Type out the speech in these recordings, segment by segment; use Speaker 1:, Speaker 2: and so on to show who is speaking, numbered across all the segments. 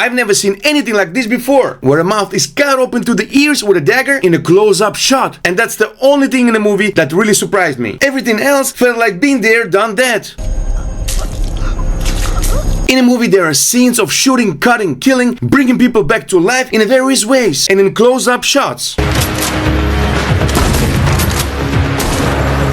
Speaker 1: I've never seen anything like this before, where a mouth is cut open to the ears with a dagger in a close-up shot. And that's the only thing in the movie that really surprised me. Everything else felt like being there, done that. In a movie there are scenes of shooting, cutting, killing, bringing people back to life in various ways and in close-up shots.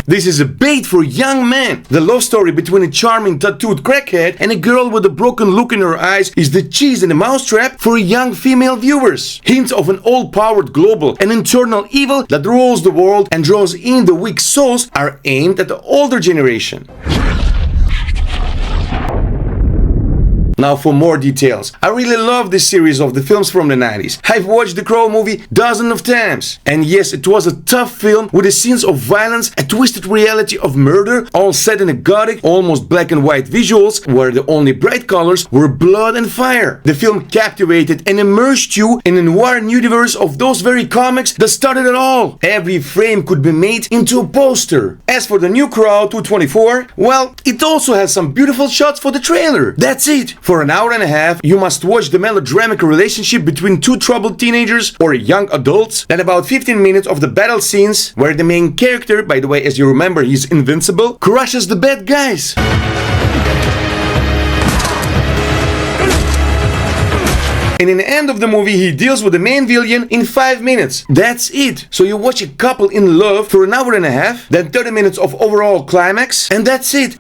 Speaker 1: This is a bait for young men. The love story between a charming tattooed crackhead and a girl with a broken look in her eyes is the cheese and the mousetrap for young female viewers. Hints of an all-powered global and internal evil that rules the world and draws in the weak souls are aimed at the older generation. Now for more details. I really love this series of the films from the 90s. I've watched the Crow movie dozens of times. And yes, it was a tough film with the scenes of violence, a twisted reality of murder, all set in a gothic, almost black and white visuals, where the only bright colors were blood and fire. The film captivated and immersed you in a noir universe of those very comics that started it all. Every frame could be made into a poster. As for the new Crow 224, well, it also has some beautiful shots for the trailer. That's it. For an hour and a half, you must watch the melodramatic relationship between two troubled teenagers or young adults, then about 15 minutes of the battle scenes, where the main character, by the way, as you remember, he's invincible, crushes the bad guys. And in the end of the movie, he deals with the main villain in 5 minutes. That's it. So you watch a couple in love for an hour and a half, then 30 minutes of overall climax, and that's it.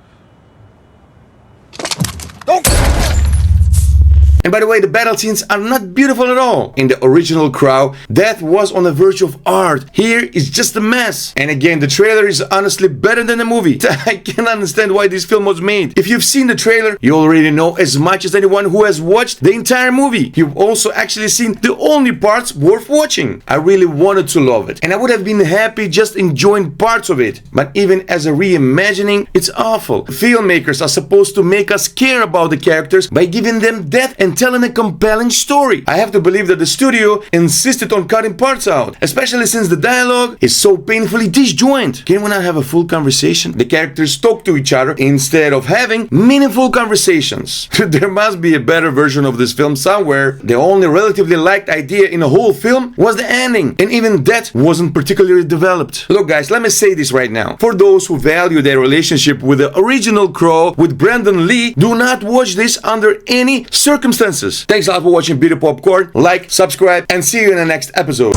Speaker 1: And by the way, the battle scenes are not beautiful at all. In the original Crow, death was on the verge of art. Here, it's just a mess. And again, the trailer is honestly better than the movie. I can't understand why this film was made. If you've seen the trailer, you already know as much as anyone who has watched the entire movie. You've also actually seen the only parts worth watching. I really wanted to love it. And I would have been happy just enjoying parts of it. But even as a reimagining, it's awful. Filmmakers are supposed to make us care about the characters by giving them depth and telling a compelling story. I have to believe that the studio insisted on cutting parts out, especially since the dialogue is so painfully disjointed. Can we not have a full conversation? The characters talk to each other instead of having meaningful conversations. There must be a better version of this film somewhere. The only relatively liked idea in the whole film was the ending, and even that wasn't particularly developed. Look guys, let me say this right now. For those who value their relationship with the original Crow with Brandon Lee, do not watch this under any circumstances. Thanks a lot for watching Beauty Popcorn. Like, subscribe, and see you in the next episode.